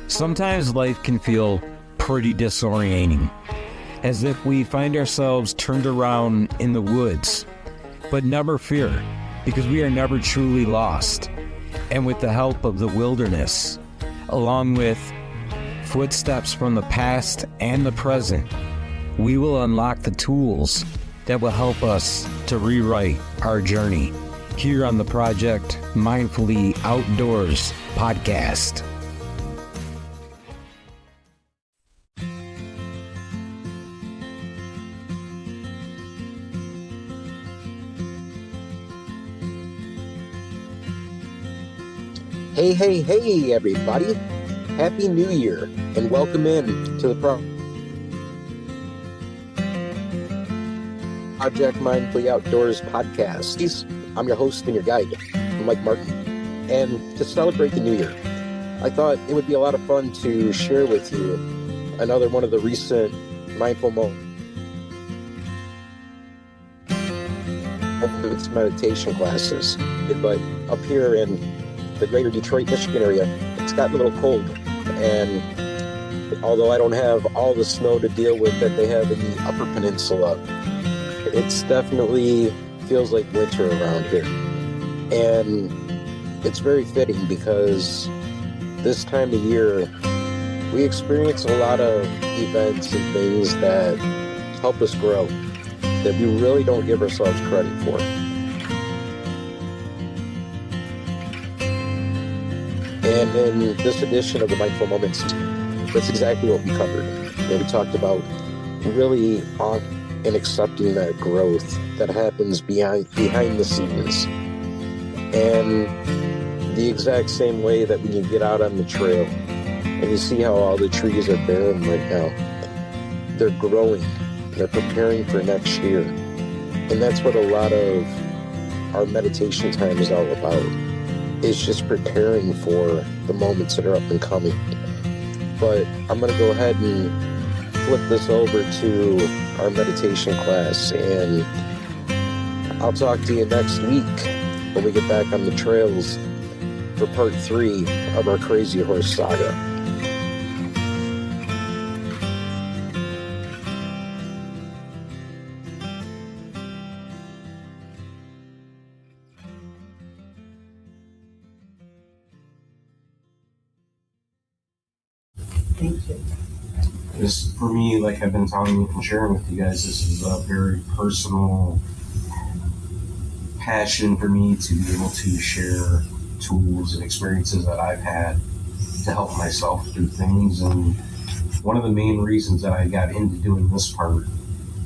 Sometimes life can feel pretty disorienting, as if we find ourselves turned around in the woods. But never fear, because we are never truly lost. And with the help of the wilderness, along with footsteps from the past and the present, we will unlock the tools that will help us to rewrite our journey here on the Project Mindfully Outdoors podcast. Hey, everybody. Happy New Year, and welcome in to the Project Mindfully Outdoors podcast. I'm your host and your guide, Mike Martin. And to celebrate the new year, I thought it would be a lot of fun to share with you another one of the recent mindful moments meditation classes. But up here in the greater Detroit, Michigan area, it's gotten a little cold, and although I don't have all the snow to deal with that they have in the Upper Peninsula, it's definitely feels like winter around here. And it's very fitting because this time of year we experience a lot of events and things that help us grow that we really don't give ourselves credit for. And in this edition of the Mindful Moments, that's exactly what we covered. We talked about really on and accepting that growth that happens behind the scenes. And the exact same way that when you get out on the trail and you see how all the trees are barren right now, they're growing, they're preparing for next year. And that's what a lot of our meditation time is all about. Is just preparing for the moments that are up and coming. But I'm going to go ahead and flip this over to our meditation class, and I'll talk to you next week when we get back on the trails for part 3 of our Crazy Horse saga. This, for me, like I've been telling you and sharing with you guys, this is a very personal passion for me to be able to share tools and experiences that I've had to help myself through things. And one of the main reasons that I got into doing this part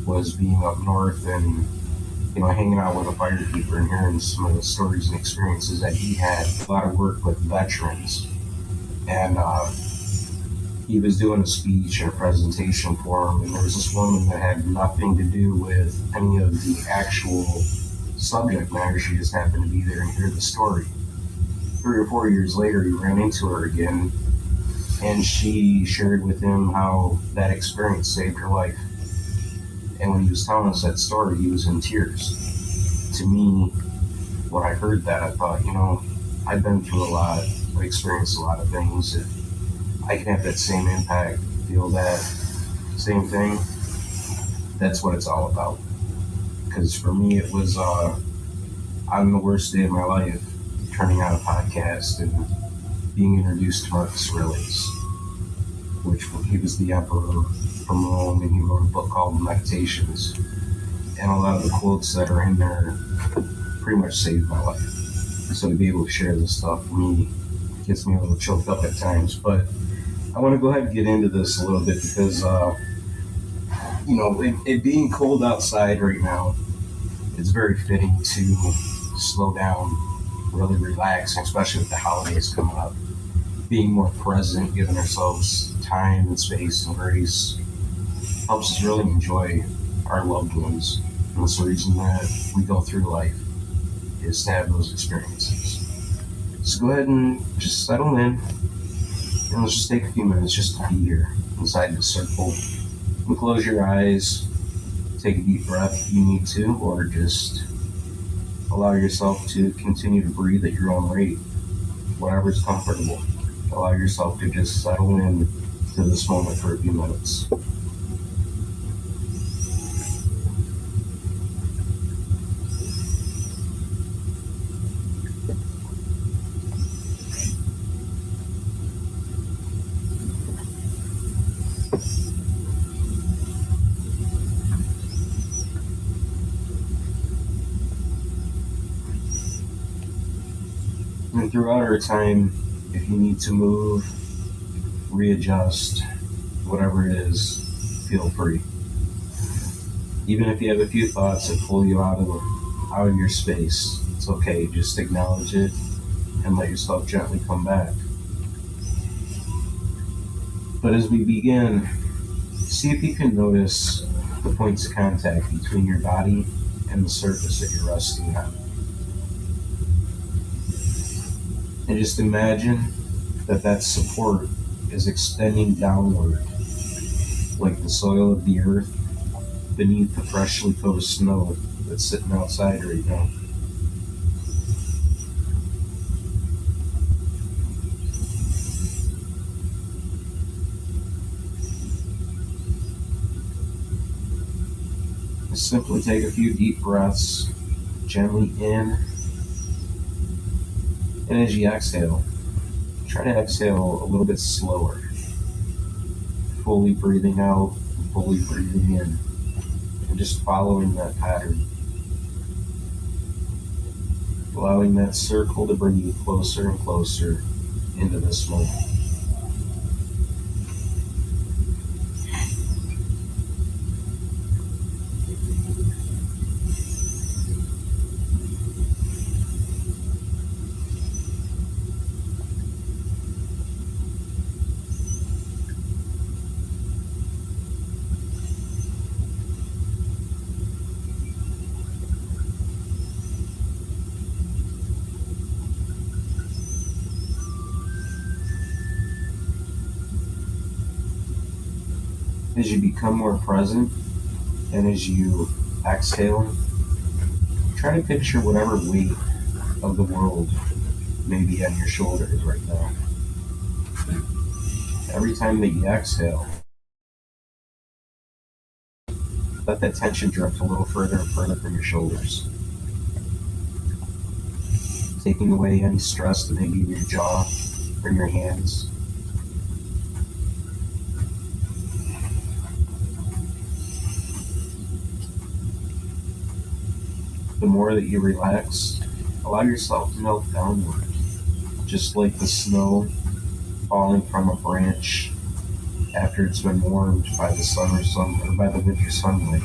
was being up north and, hanging out with a firekeeper and hearing some of the stories and experiences that he had. A lot of work with veterans. And, he was doing a speech and a presentation for him, and there was this woman that had nothing to do with any of the actual subject matter. She just happened to be there and hear the story. 3 or 4 years later, he ran into her again, and she shared with him how that experience saved her life. And when he was telling us that story, he was in tears. To me, when I heard that, I thought, I've been through a lot, I've experienced a lot of things. If I can have that same impact, feel that same thing, that's what it's all about. Because for me, it was on the worst day of my life, turning on a podcast and being introduced to Marcus Aurelius, which he was the emperor from Rome, and he wrote a book called Meditations. And a lot of the quotes that are in there pretty much saved my life. So to be able to share this stuff, for me, gets me a little choked up at times. But I want to go ahead and get into this a little bit because, it being cold outside right now, it's very fitting to slow down, really relax, especially with the holidays coming up. Being more present, giving ourselves time and space and grace helps us really enjoy our loved ones. And that's the reason that we go through life, is to have those experiences. So go ahead and just settle in. And let's just take a few minutes just to be here inside the circle. And close your eyes, take a deep breath if you need to, or just allow yourself to continue to breathe at your own rate, whatever's comfortable. Allow yourself to just settle in to this moment for a few minutes. And throughout our time, if you need to move, readjust, whatever it is, feel free. Even if you have a few thoughts that pull you out of your space, it's okay. Just acknowledge it and let yourself gently come back. But as we begin, see if you can notice the points of contact between your body and the surface that you're resting on. And just imagine that support is extending downward, like the soil of the earth beneath the freshly coated snow that's sitting outside right now. Just simply take a few deep breaths, gently in, and as you exhale, try to exhale a little bit slower, fully breathing out, fully breathing in, and just following that pattern. Allowing that circle to bring you closer and closer into this moment. As you become more present and as you exhale, try to picture whatever weight of the world may be on your shoulders right now. Every time that you exhale, let that tension drift a little further and further from your shoulders, taking away any stress that may be in your jaw or in your hands. The more that you relax, allow yourself to melt downward, just like the snow falling from a branch after it's been warmed by the summer sun or by the winter sunlight.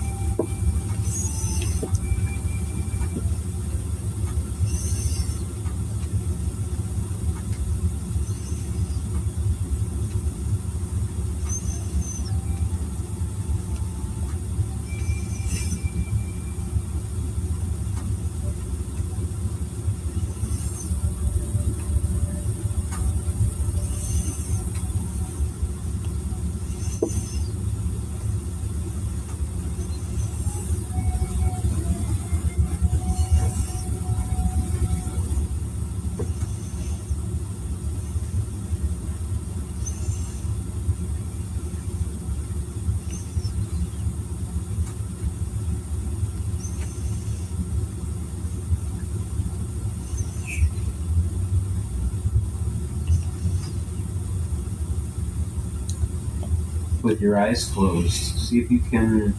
With your eyes closed, see if you can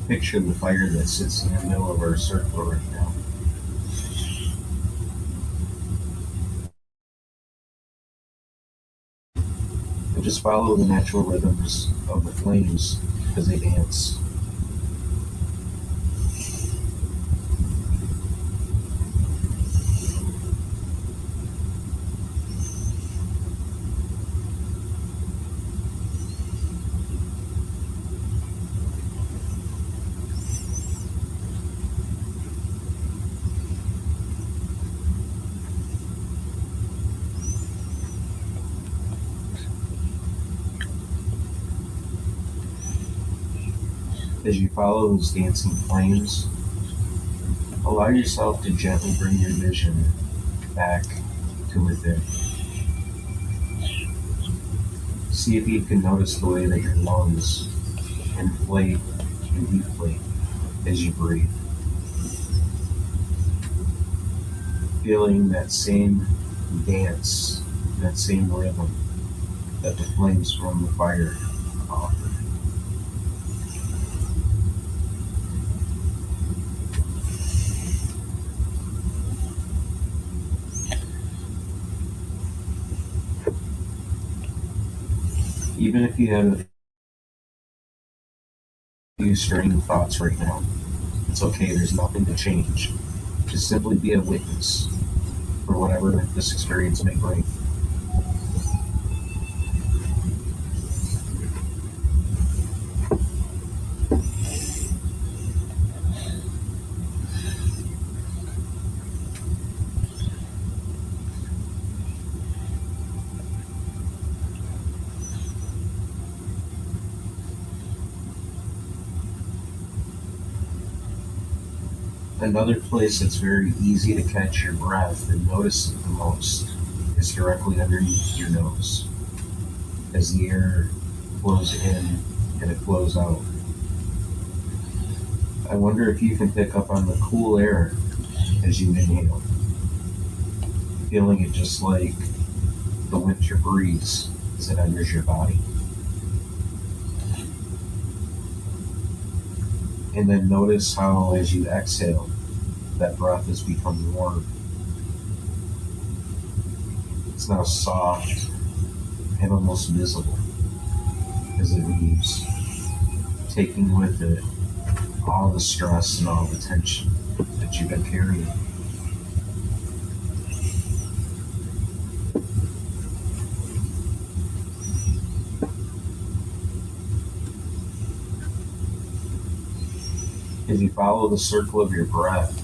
picture the fire that sits in the middle of our circle right now. And just follow the natural rhythms of the flames as they dance. As you follow those dancing flames, allow yourself to gently bring your vision back to within. See if you can notice the way that your lungs inflate and deflate as you breathe. Feeling that same dance, that same rhythm that the flames from the fire offer. Even if you have a few straining thoughts right now, it's okay, there's nothing to change. Just simply be a witness for whatever this experience may bring. Another place that's very easy to catch your breath and notice it the most is directly underneath your nose, as the air flows in and it flows out. I wonder if you can pick up on the cool air as you inhale, feeling it just like the winter breeze as it enters your body. And then notice how, as you exhale, that breath has become warm. It's now soft and almost visible as it leaves, taking with it all the stress and all the tension that you've been carrying. As you follow the circle of your breath,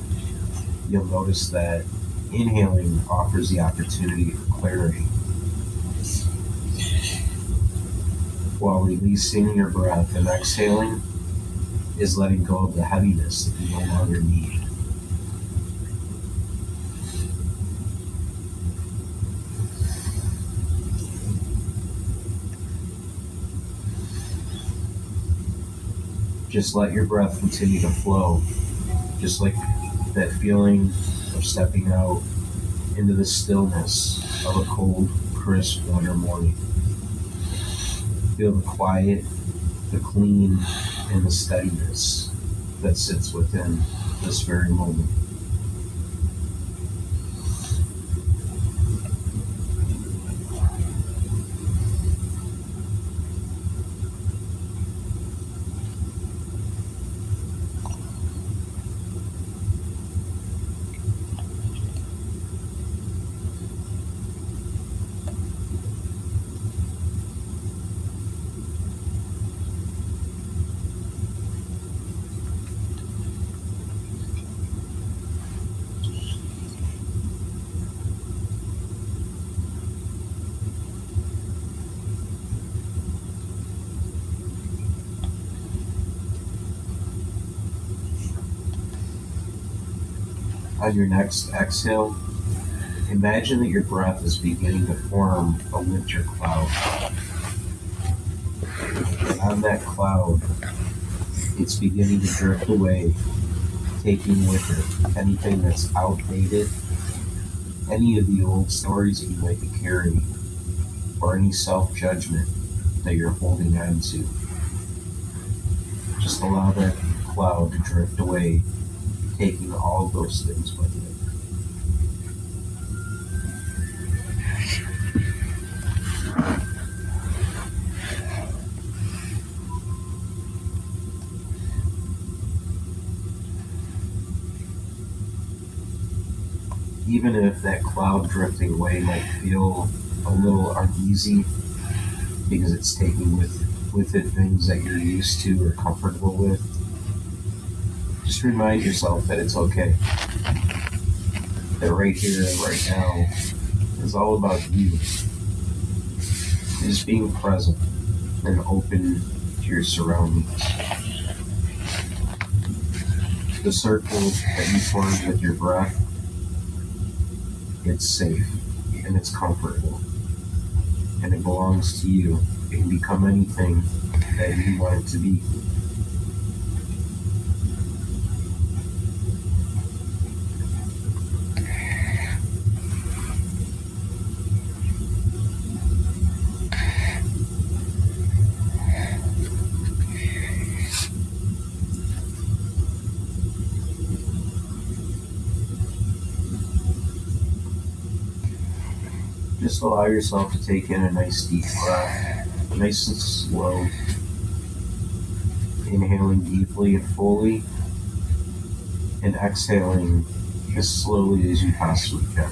you'll notice that inhaling offers the opportunity for clarity, while releasing your breath and exhaling is letting go of the heaviness that you no longer need. Just let your breath continue to flow, just like that feeling of stepping out into the stillness of a cold, crisp winter morning. Feel the quiet, the clean, and the steadiness that sits within this very moment. On your next exhale, imagine that your breath is beginning to form a winter cloud. And on that cloud, it's beginning to drift away, taking with it anything that's outdated, any of the old stories that you might be carrying, or any self-judgment that you're holding on to. Just allow that cloud to drift away, taking all those things with it. Even if that cloud drifting away might feel a little uneasy because it's taking with it things that you're used to or comfortable with, just remind yourself that it's okay. That right here and right now is all about you. Just being present and open to your surroundings. The circle that you formed with your breath, it's safe and it's comfortable. and it belongs to you. It can become anything that you want it to be. Just allow yourself to take in a nice deep breath, nice and slow, inhaling deeply and fully, and exhaling as slowly as you possibly can.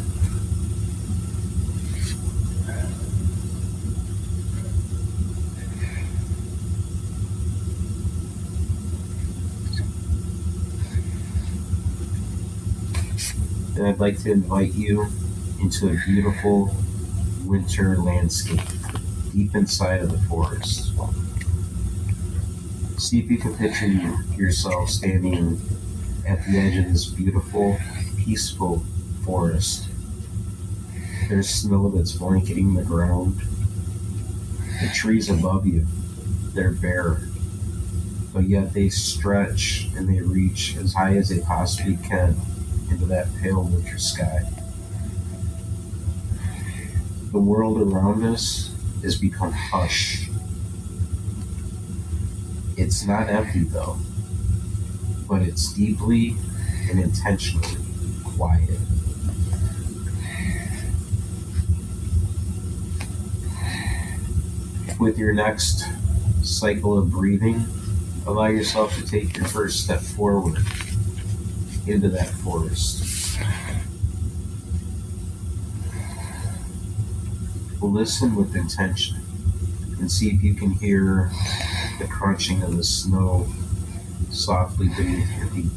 And I'd like to invite you into a beautiful winter landscape deep inside of the forest. See if you can picture yourself standing at the edge of this beautiful, peaceful forest. There's snow that's blanketing the ground. The trees above you, they're bare, but yet they stretch and they reach as high as they possibly can into that pale winter sky. The world around us has become hushed. It's not empty though, but it's deeply and intentionally quiet. With your next cycle of breathing, allow yourself to take your first step forward into that forest. Listen with intention and see if you can hear the crunching of the snow softly beneath your feet.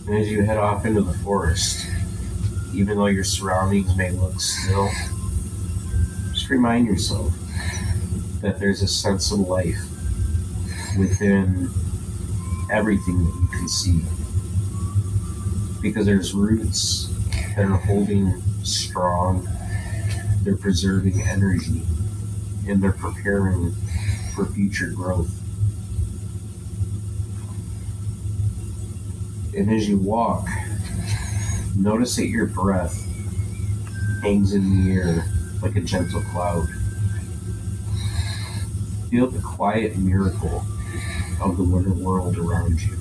And as you head off into the forest, even though your surroundings may look still, just remind yourself that there's a sense of life within everything that you can see. Because there's roots that are holding strong, they're preserving energy, and they're preparing for future growth. And as you walk, notice that your breath hangs in the air like a gentle cloud. Feel the quiet miracle of the winter world around you.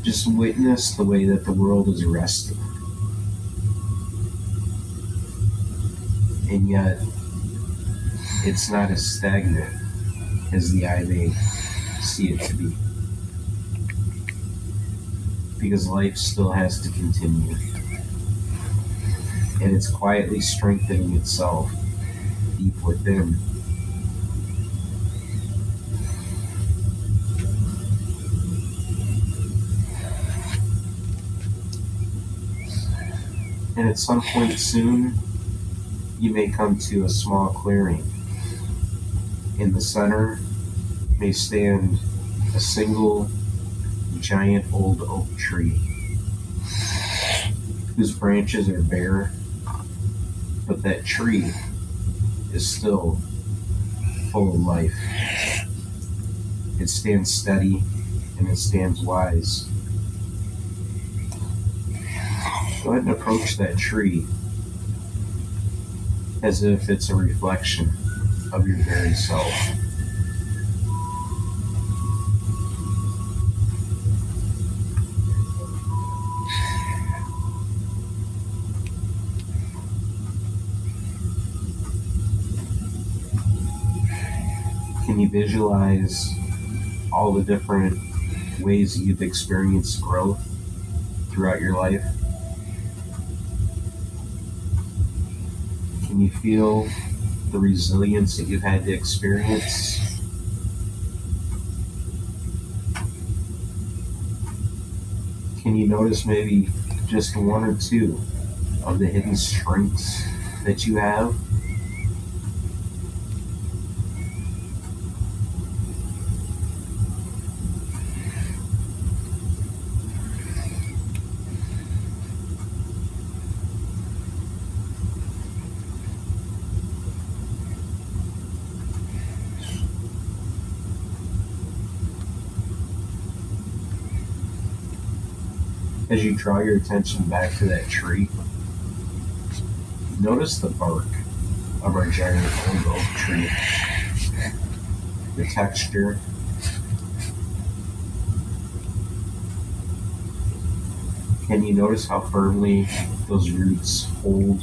Just witness the way that the world is resting. And yet, it's not as stagnant as the eye may see it to be. Because life still has to continue. And it's quietly strengthening itself deep within. And at some point soon, you may come to a small clearing. In the center may stand a single giant old oak tree whose branches are bare, but that tree is still full of life. It stands steady and it stands wise. Go ahead and approach that tree as if it's a reflection of your very self. Can you visualize all the different ways that you've experienced growth throughout your life? Can you feel the resilience that you've had to experience? Can you notice maybe just one or two of the hidden strengths that you have. As you draw your attention back to that tree, notice the bark of our giant old oak tree, the texture. Can you notice how firmly those roots hold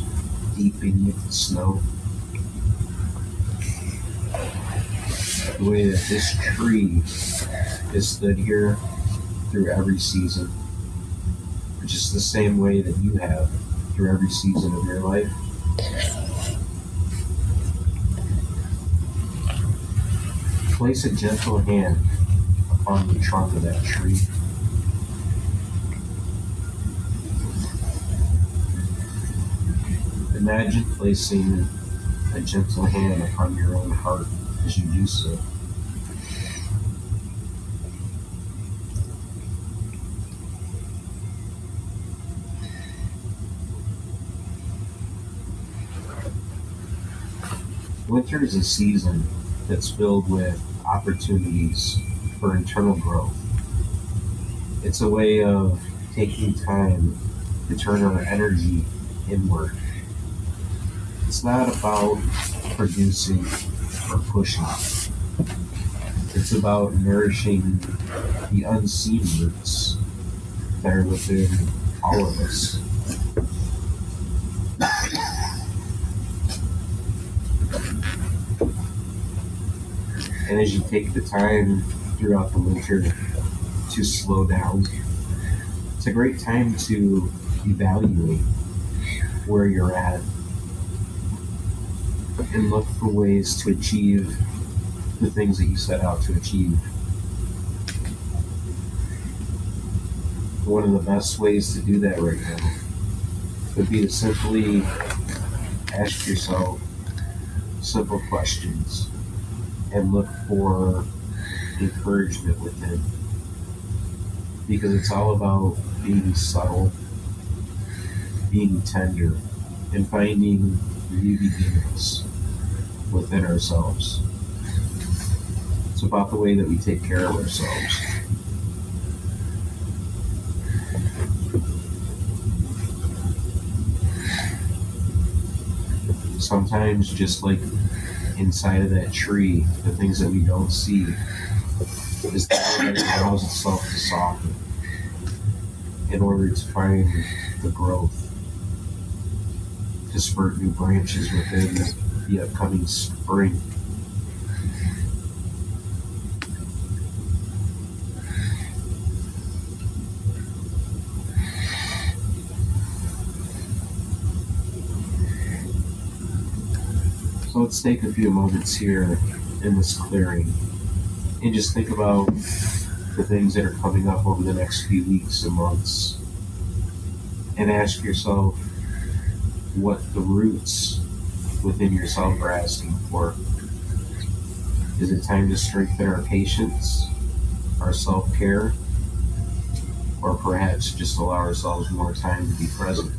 deep beneath the snow? The way that this tree has stood here through every season, just the same way that you have through every season of your life. Place a gentle hand upon the trunk of that tree. Imagine placing a gentle hand upon your own heart as you do so. Winter is a season that's filled with opportunities for internal growth. It's a way of taking time to turn our energy inward. It's not about producing or pushing. It's about nourishing the unseen roots that are within all of us. And as you take the time throughout the winter to slow down, it's a great time to evaluate where you're at and look for ways to achieve the things that you set out to achieve. One of the best ways to do that right now would be to simply ask yourself simple questions and look for encouragement within. Because it's all about being subtle, being tender, and finding new beginnings within ourselves. It's about the way that we take care of ourselves. Sometimes, just like inside of that tree, the things that we don't see is the way that allows itself to soften in order to find the growth, to spurt new branches within the upcoming spring. So let's take a few moments here in this clearing and just think about the things that are coming up over the next few weeks and months, and ask yourself what the roots within yourself are asking for. Is it time to strengthen our patience, our self-care, or perhaps just allow ourselves more time to be present?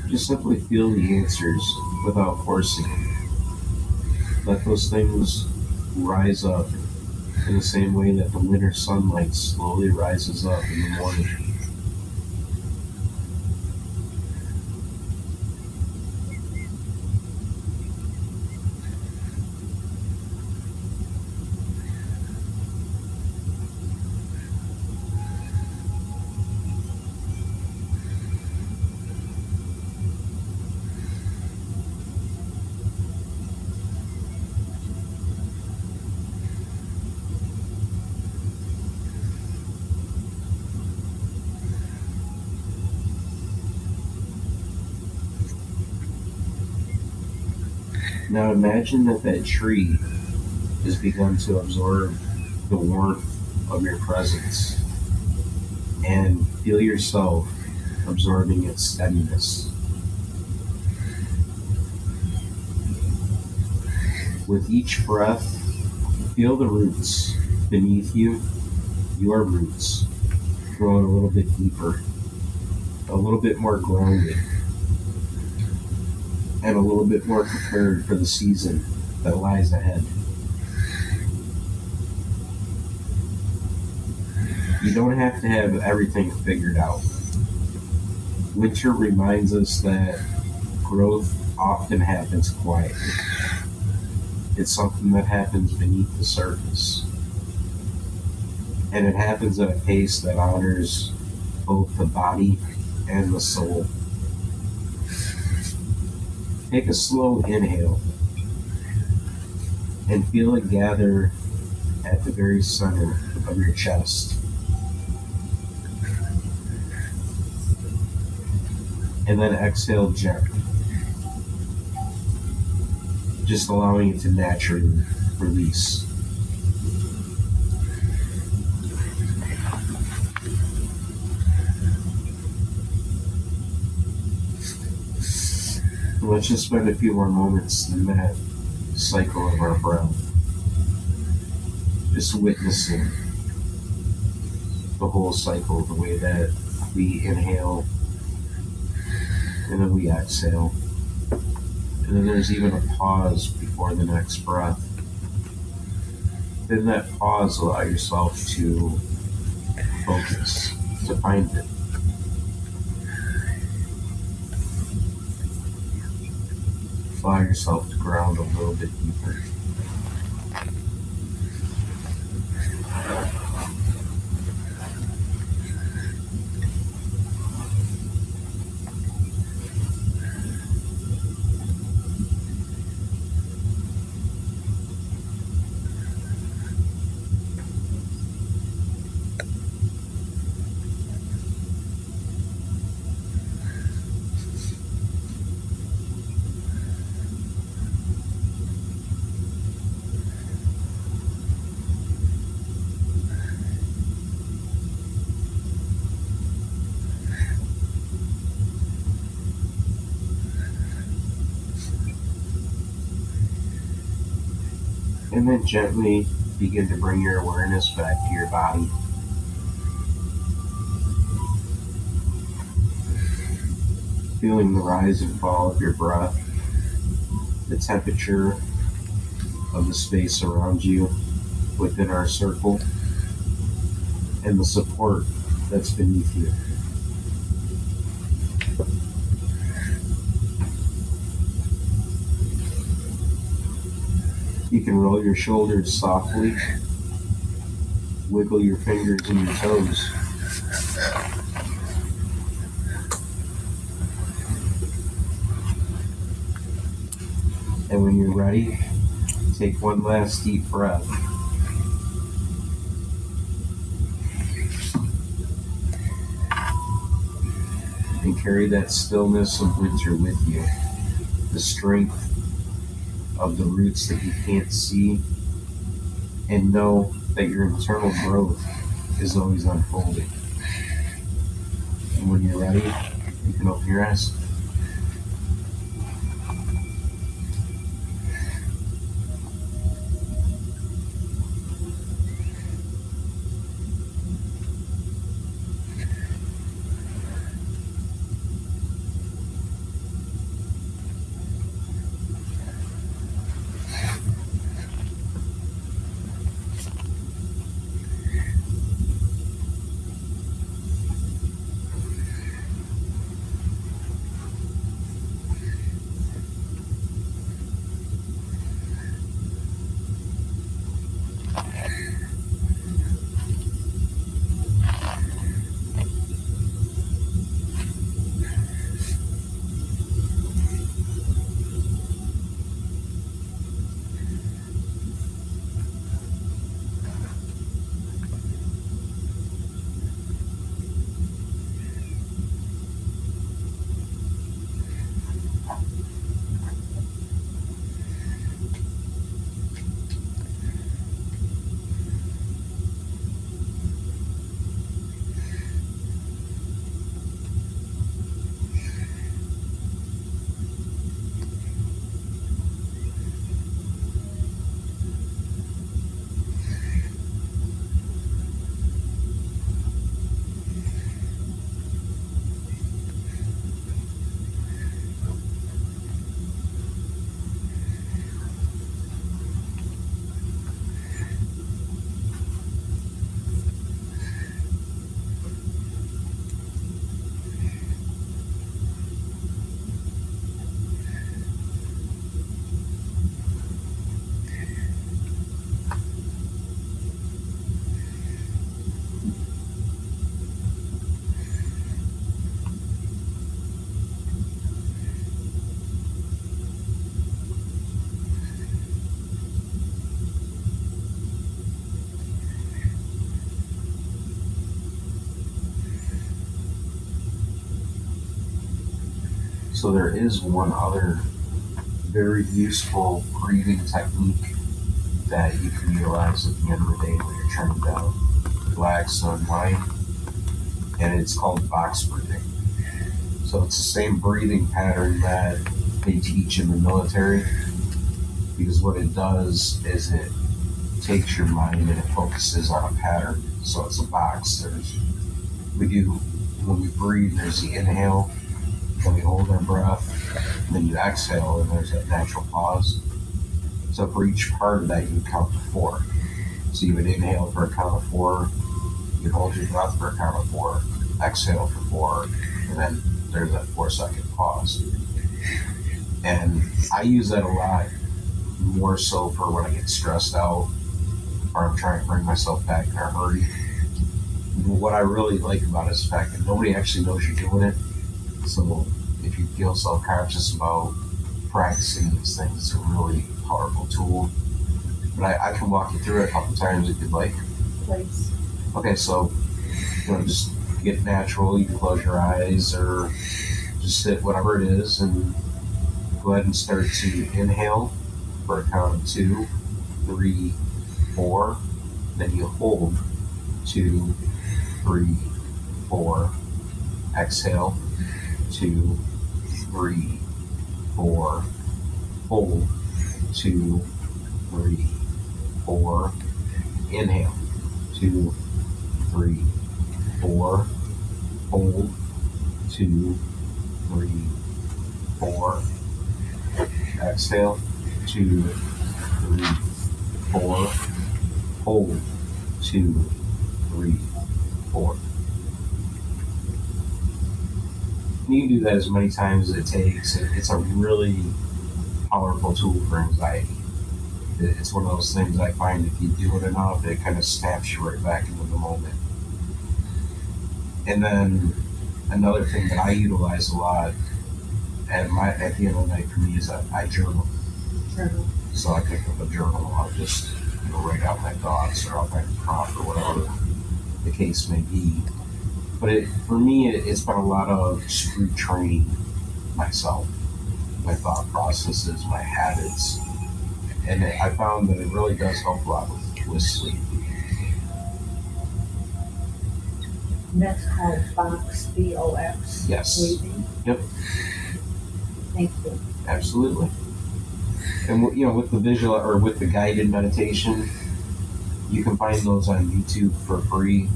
Just simply feel the answers without forcing it. Let those things rise up in the same way that the winter sunlight slowly rises up in the morning. Now imagine that tree has begun to absorb the warmth of your presence and feel yourself absorbing its steadiness. With each breath, feel the roots beneath you, your roots, growing a little bit deeper, a little bit more grounded, and a little bit more prepared for the season that lies ahead. You don't have to have everything figured out. Winter reminds us that growth often happens quietly. It's something that happens beneath the surface. And it happens at a pace that honors both the body and the soul. Take a slow inhale and feel it gather at the very center of your chest. And then exhale gently, just allowing it to naturally release. Let's just spend a few more moments in that cycle of our breath, just witnessing the whole cycle, the way that we inhale and then we exhale. And then there's even a pause before the next breath. In that pause, allow yourself to focus, to find it. Allow yourself to ground a little bit deeper. And then gently begin to bring your awareness back to your body. Feeling the rise and fall of your breath, the temperature of the space around you within our circle, and the support that's beneath you. You can roll your shoulders softly, wiggle your fingers and your toes. And when you're ready, take one last deep breath. And carry that stillness of winter with you, the strength of the roots that you can't see, and know that your internal growth is always unfolding. And when you're ready, you can open your eyes. So there is one other very useful breathing technique that you can utilize at the end of the day when you're trying to relax and unwind, and it's called box breathing. So it's the same breathing pattern that they teach in the military, because what it does is it takes your mind and it focuses on a pattern. So it's a box. When we breathe, there's the inhale, then we hold our breath, then you exhale, and there's that natural pause. So for each part of that, you count to 4. So you would inhale for a count of 4, you'd hold your breath for a count of 4, exhale for 4, and then there's that 4-second pause. And I use that a lot, more so for when I get stressed out or I'm trying to bring myself back in a hurry. What I really like about it is the fact that nobody actually knows you're doing it. So if you feel self-conscious about practicing these things, it's a really powerful tool. But I can walk you through it a couple times if you'd like. Please. Okay, so just get natural. You can close your eyes or just sit, whatever it is, and go ahead and start to inhale for a count of 2, 3, 4. Then you hold 2, 3, 4. Exhale 2, 3, 4. Hold 2, 3, 4. Inhale 2, 3, 4. Hold 2, 3, 4. Exhale 2, 3, 4. Hold 2, 3, 4. You can do that as many times as it takes. It's a really powerful tool for anxiety. It's one of those things I find if you do it enough, it kind of snaps you right back into the moment. And then another thing that I utilize a lot at the end of the night for me is I journal. So I pick up a journal. I'll just write out my thoughts, or I'll find a prompt or whatever the case may be. But for me, it's been a lot of just retraining myself, my thought processes, my habits. And I found that it really does help a lot with sleep. And that's called Box, B-O-X. Yes. Breathing. Yep. Thank you. Absolutely. And with the visual or with the guided meditation, you can find those on YouTube for free.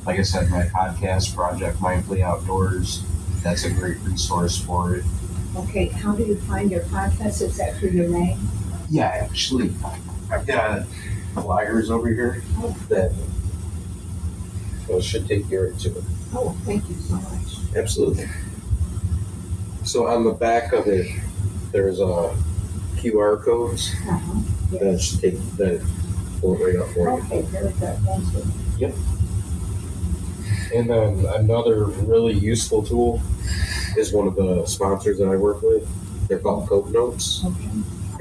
Like I said, my podcast, Project Mindfully Outdoors, that's a great resource for it. Okay, how do you find your podcast? Is that through your name? Yeah, actually, I've got flyers over here that should take care of it. Oh, thank you so much. Absolutely. So on the back of it, there's QR codes that should pull it right up for you. Okay, very good. Thank you. Yep. And then another really useful tool is one of the sponsors that I work with. They're called Coke Notes. Okay.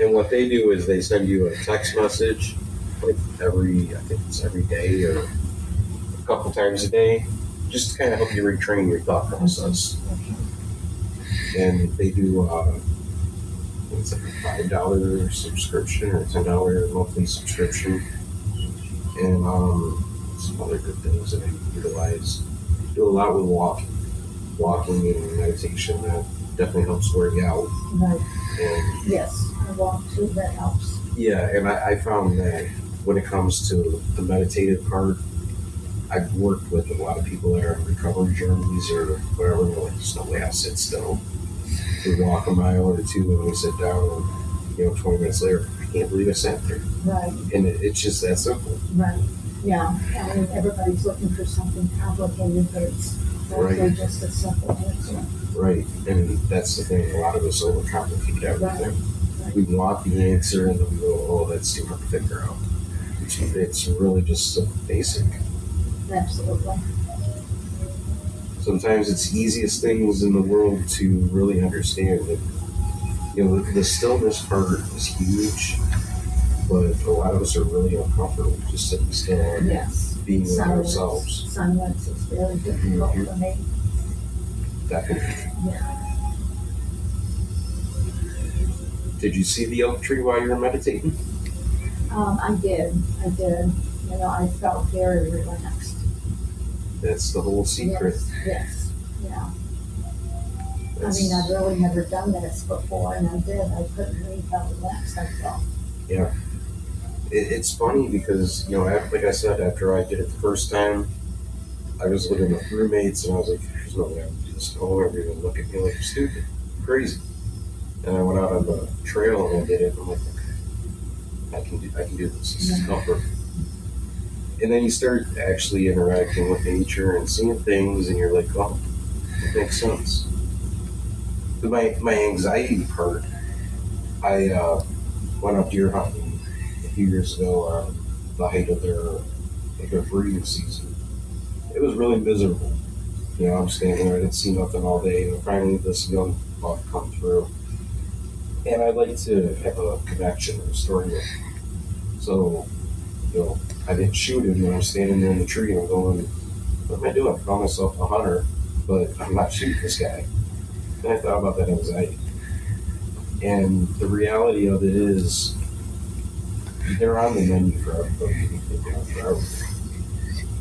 And what they do is they send you a text message like I think it's every day or a couple times a day, just to kind of help you retrain your thought process. Okay. And they do it's like a $5 subscription or $10 monthly subscription. And some other good things that I utilize. Do a lot with walking and meditation. That definitely helps wear you out. Right. And Yes, I walk too. That helps. yeah, and I found that when it comes to the meditative part, I've worked with a lot of people that are on recovery journeys or whatever. They're like, there's no way I'll sit still. We walk a mile or two and we sit down, and 20 minutes later, I can't believe I sat there. Right. And it's just that simple. Right. Yeah. I mean, everybody's looking for something complicated, but it's Right. actually just a simple answer. Right, and that's the thing. A lot of us overcomplicate everything. Right. We want the answer, and then we go, "Oh, that's too hard to figure out." It's really just so basic. Absolutely. Sometimes it's the easiest things in the world to really understand. And, the stillness part is huge, but a lot of us are really uncomfortable just sitting still and Yes. being with Silence. ourselves. Silence is very difficult for me. Definitely. Yeah. Did you see the oak tree while you were meditating? I did. You know, I felt very relaxed. That's the whole secret. Yes. Yeah. That's- I mean, I've really never done this before, and I did. I couldn't believe how relaxed I felt. Yeah. It's funny because, you know, like I said, after I did it the first time, I was living with roommates, and I was like, there's no way I would do this at home. Everybody would look at me like you're stupid, crazy. And I went out on the trail and I did it. And I'm like, okay, I can do this. This is comfort. And then you start actually interacting with nature and seeing things, and you're like, oh, it makes sense. But my anxiety part, I went up deer hunting a few years ago on the height of their breeding season. It was really miserable. You know, I'm standing there, I didn't see nothing all day, and finally this young buck come through. And I'd like to have a connection or a story with him. So, you know, I didn't shoot him, and I'm standing there in the tree, and I'm going, what am I doing? I call myself a hunter, but I'm not shooting this guy. And I thought about that anxiety. And the reality of it is, they're on the menu for everybody. They've been forever.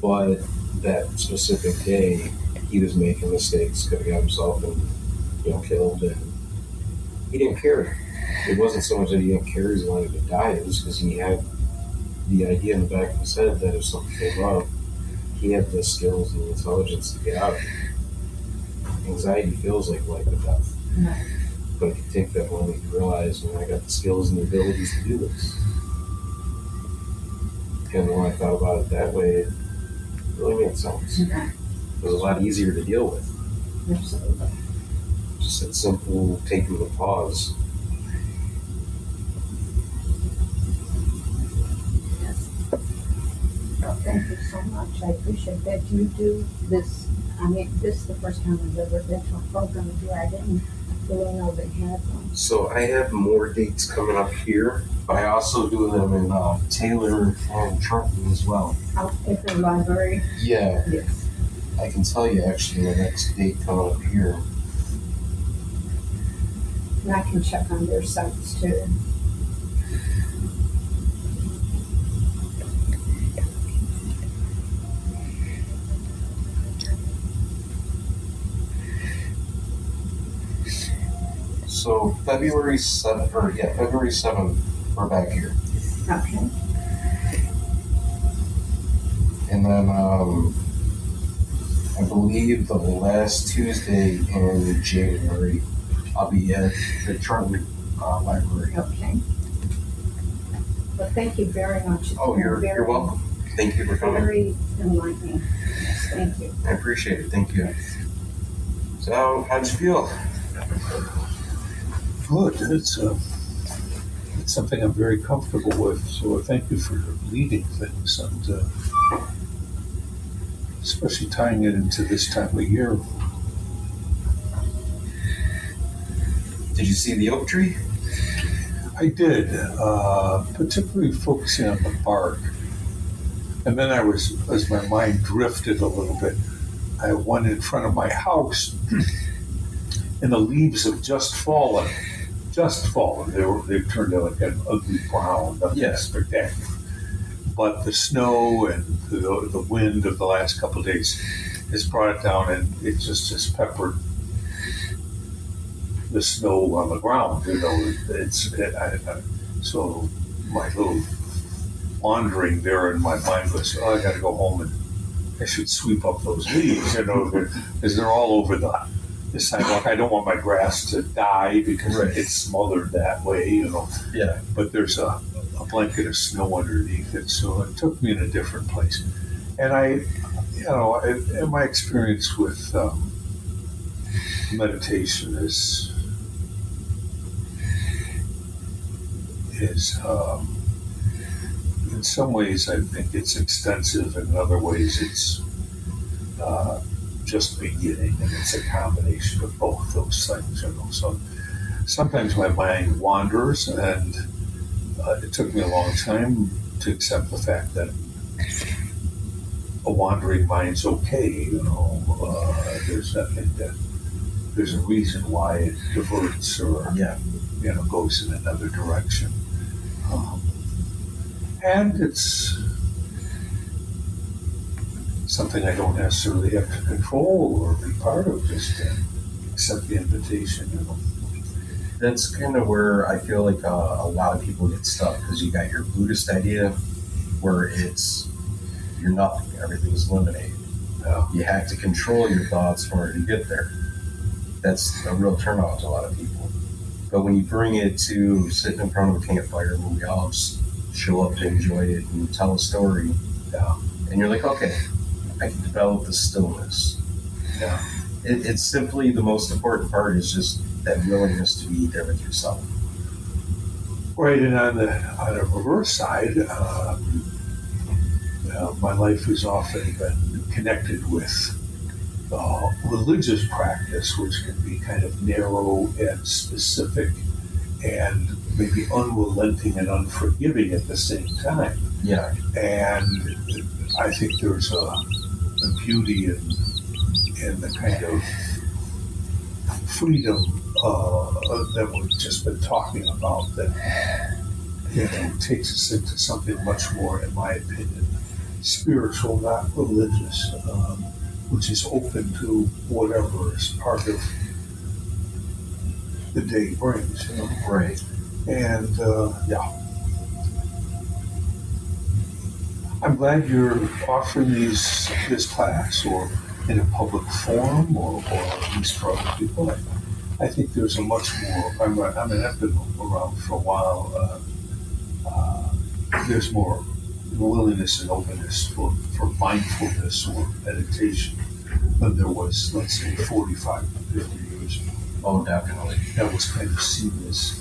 But that specific day, he was making mistakes, could have got himself killed, and he didn't care. It wasn't so much that he didn't care, he wanted to die. It was because he had the idea in the back of his head that if something came up, he had the skills and the intelligence to get out of it. Anxiety feels like life or death. Right. But if you take that moment, you realize, I got the skills and the abilities to do this. And when I thought about it that way, it really made sense. Okay. It was a lot easier to deal with. Absolutely. Just that simple taking the pause. Yes. Well, thank you so much. I appreciate that you do this. I mean, this is the first time I've ever been to a program with you. I didn't really know they had one. So I have more dates coming up here, but I also do them in Taylor and Trenton as well. Out at the library. Yeah, Yes. I can tell you actually the next date coming up here. And I can check on their sites too. So February 7th, we're back here. Okay. And then I believe the last Tuesday in January, I'll be at the Trenton Library. Okay. Well, thank you very much. It's Oh, been you're welcome. Thank you for coming. Very enlightening. Yes, thank you. I appreciate it. Thank you. So, how'd you feel? Good. It's something I'm very comfortable with. So thank you for leading things, and especially tying it into this time of year. Did you see the oak tree? I did, particularly focusing on the bark. And then as my mind drifted a little bit, I went in front of my house, and the leaves have just fallen. They've turned out like an ugly brown, nothing spectacular. But the snow and the wind of the last couple of days has brought it down, and it just has peppered the snow on the ground. So my little wandering there in my mind was, I got to go home and I should sweep up those leaves, because they're all over the sidewalk. I don't want my grass to die because it gets smothered that way, Yeah. But there's a blanket of snow underneath it, so it took me in a different place. And in my experience with meditation is in some ways I think it's extensive, and in other ways it's just beginning, and it's a combination of both those things. So sometimes my mind wanders, and it took me a long time to accept the fact that a wandering mind's okay. There's there's a reason why it diverts or Yeah. goes in another direction. And it's something I don't necessarily have to control or be part of, just accept the invitation. That's kind of where I feel like a lot of people get stuck, because you got your Buddhist idea where you're nothing, everything's eliminated. You have to control your thoughts in order to get there. That's a real turnoff to a lot of people. But when you bring it to sitting in front of a campfire where we all just show up to enjoy it and tell a story, and you're like, okay, I can develop the stillness. Yeah. It's simply the most important part is just that willingness to be there with yourself. Right, and on the reverse side, my life has often been connected with religious practice, which can be kind of narrow and specific and maybe unrelenting and unforgiving at the same time. Yeah. And I think there's a beauty in the kind of freedom that we've just been talking about that takes us into something much more, in my opinion, spiritual, not religious, which is open to whatever is part of the day brings. Right. And I'm glad you're offering this class, or in a public forum, or at least for other people. I think there's a much more. I've been around for a while. There's more willingness and openness for mindfulness or meditation than there was, let's say, 45, 50 years ago. Oh, definitely. That was kind of seen as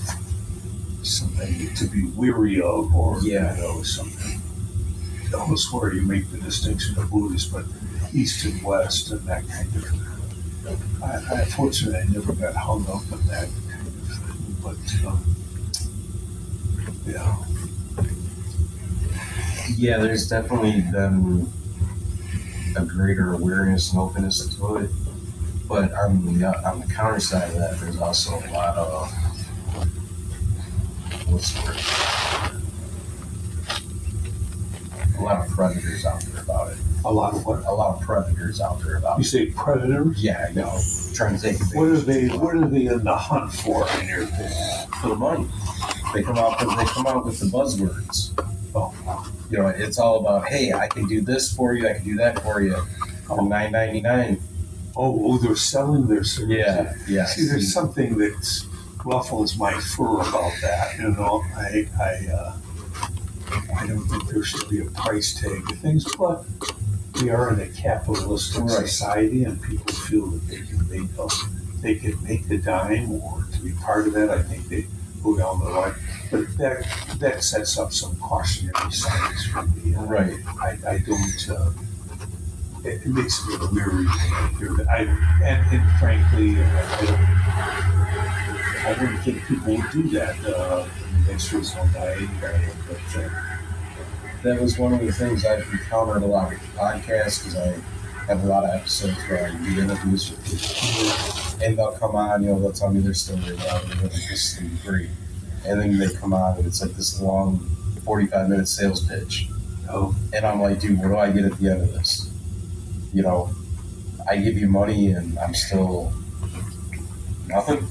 something to be weary of, or something. Almost where you make the distinction of Buddhist, but East and West and that kind of thing. Fortunately, I never got hung up on that kind of thing, but Yeah, there's definitely been a greater awareness and openness to it. But on the counter side of that, there's also a lot of, what's the word? A lot of predators out there about it. a lot of what? A lot of predators out there about You it. say predators? Yeah, trying to take What advantage. What are they in the hunt for in your opinion? For the money. They come out with the buzzwords. Oh, It's all about, hey, I can do this for you, I can do that for you for $9.99. they're selling their services. Yeah. See, there's something that ruffles my fur about that. I don't think there should be a price tag to things, but we are in a capitalistic society, and people feel that they can make the dime, or to be part of that. I think they go down the line, but that sets up some cautionary signs for me. Right. I don't. It makes me weary when I hear that. And frankly, I wouldn't think people would do that. Next week's on diet, but That was one of the things I've encountered a lot with podcasts, because I have a lot of episodes where I do interviews with people, and they'll come on, they'll tell me their story about it, and this is great. And then they come on, and it's like this long 45-minute sales pitch. And I'm like, dude, what do I get at the end of this? I give you money, and I'm still nothing.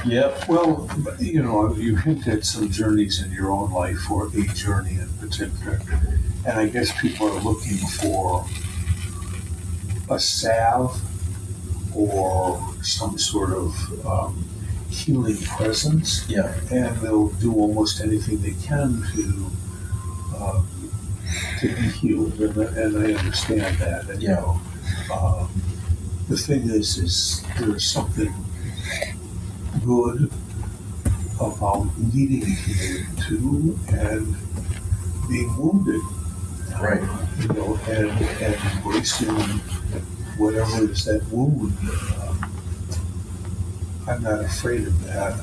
Yep. Well, you hinted at some journeys in your own life, or a journey in particular, and I guess people are looking for a salve or some sort of healing presence. Yeah. And they'll do almost anything they can to be healed, and I understand that. And, the thing is there's something good about needing healing too, and being wounded, Right. and embracing whatever is that wound. I'm not afraid of that.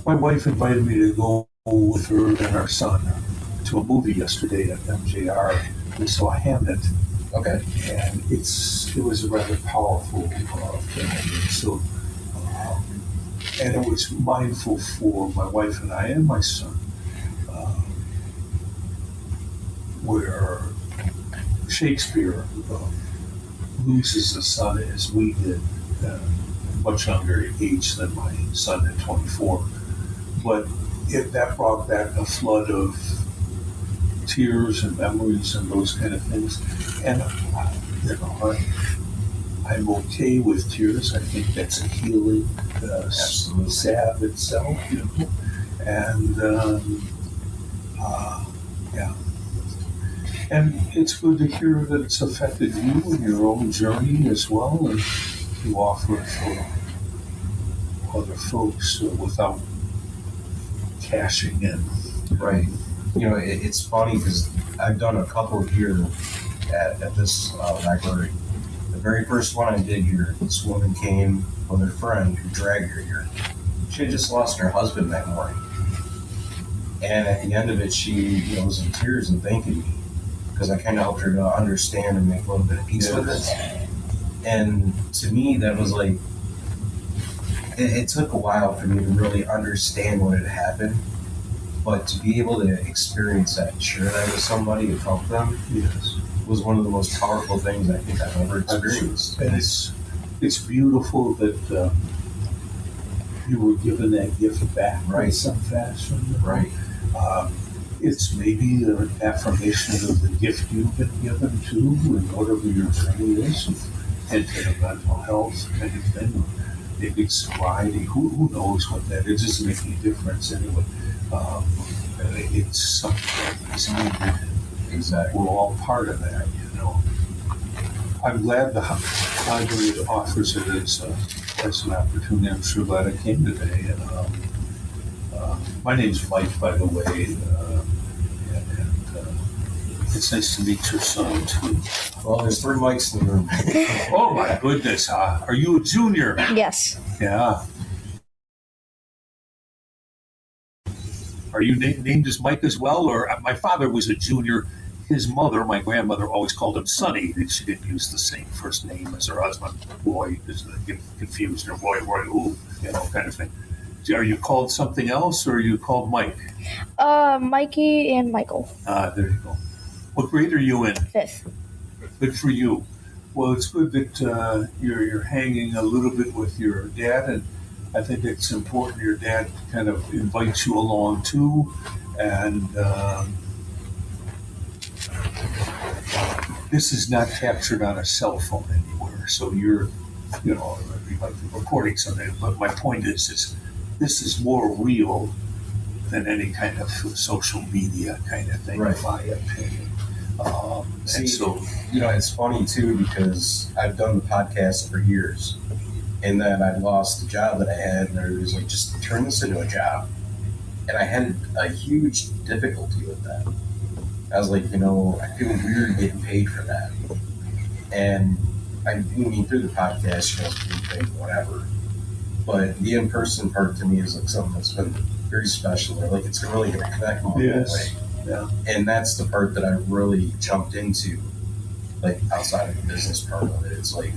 My wife invited me to go with her and our son to a movie yesterday at MJR. we saw Hammett, Okay. and it was a rather powerful film. So, and it was mindful for my wife and I and my son, where Shakespeare loses a son as we did, much younger age than my son at 24. But that brought back a flood of tears and memories and those kind of things. And I'm okay with tears. I think that's a healing salve itself, And yeah. And it's good to hear that it's affected you and your own journey as well, and you offer it for other folks without cashing in. Right. It's funny because I've done a couple here at this library. The very first one I did here, this woman came with her friend who dragged her here. She had just lost her husband that morning. And at the end of it, she was in tears and thanking me because I kind of helped her to understand and make a little bit of peace with it. And to me, that was like, it took a while for me to really understand what had happened. But to be able to experience that and share that with somebody and help them was one of the most powerful things I think I've ever experienced. And it's beautiful that you were given that gift back in some fashion. Right. It's maybe an affirmation of the gift you've been given too, and whatever your journey is, into the mental health kind of thing. Or maybe it's sobriety. Who knows what that is? It doesn't make any difference anyway. It's something that's needed. Exactly. We're all part of that, I'm glad the library offers it as an opportunity. I'm sure glad I came today. And my name's Mike, by the way, and it's nice to meet your son too. Well, there's 3 mics in the room. Oh my goodness! Are you a junior? Yes. Yeah. Are you named as Mike as well? Or my father was a junior. His mother, my grandmother, always called him Sonny. She didn't use the same first name as her husband. Boy, just get confused, or boy, ooh, kind of thing. Are you called something else, or are you called Mike? Mikey and Michael. There you go. What grade are you in? 5th. Good for you. Well, it's good that you're hanging a little bit with your dad, and I think it's important your dad kind of invites you along too, and this is not captured on a cell phone anywhere, so you might be recording something, but my point is this is more real than any kind of social media kind of thing, Right. in my opinion. See, and so, it's funny too because I've done the podcast for years, and then I lost the job that I had, and it was like, just turn this into a job. And I had a huge difficulty with that. I was like, I feel weird getting paid for that. And through the podcast, getting paid, whatever. But the in-person part to me is like something that's been very special. Like it's really going to connect me that way. Yeah. And that's the part that I really jumped into, like outside of the business part of it. It's like,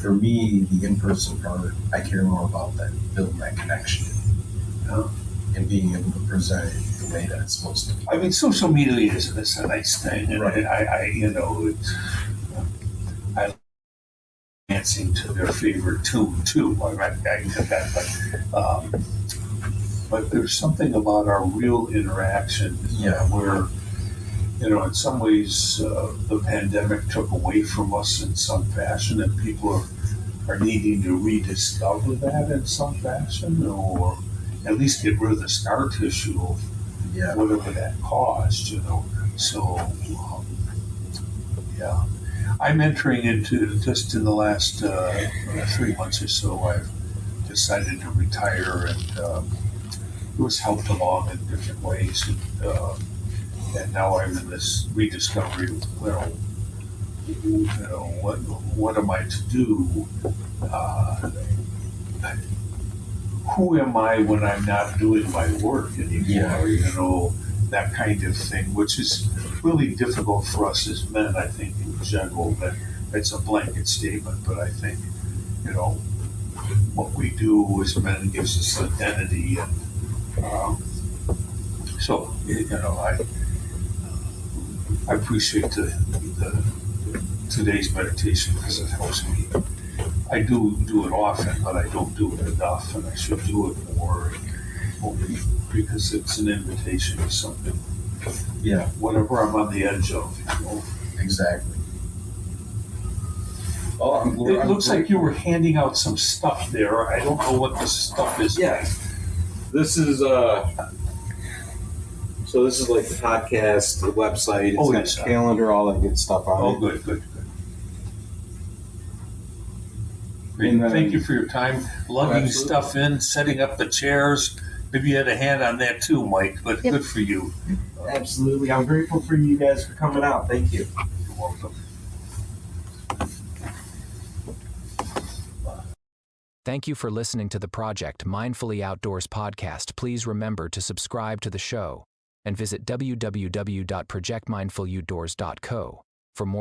for me, the in-person part, I care more about that, building that connection. And being able to present it the way that it's supposed to be. I mean, social media is a nice thing, and Right. I dancing to their favorite tune too. I get that, but there's something about our real interaction where, in some ways, the pandemic took away from us in some fashion, and people are needing to rediscover that in some fashion, or at least get rid of the scar tissue of whatever that caused, So, I'm entering into, just in the last 3 months or so, I've decided to retire, and it was helped along in different ways. And now I'm in this rediscovery of, what am I to do? Who am I when I'm not doing my work anymore? that kind of thing, which is really difficult for us as men, I think, in general. That it's a blanket statement, but I think, what we do as men gives us identity. And so, I appreciate the today's meditation because it helps me. I do it often, but I don't do it enough, and I should do it more because it's an invitation to something. Yeah, Whatever I'm on the edge of. exactly. Oh, It looks like you were handing out some stuff there. I don't know what this stuff is. Yeah. This is so this is like the podcast, the website, it's got yes. the calendar, all that good stuff on Oh, it. good. Great. And, Thank you for your time lugging absolutely. stuff in, setting up the chairs. Maybe you had a hand on that too, Mike, but Yep. good for you. Absolutely. I'm grateful for you guys for coming out. Thank you. You're welcome. Thank you for listening to the Project Mindfully Outdoors podcast. Please remember to subscribe to the show and visit www.projectmindfuloutdoors.co for more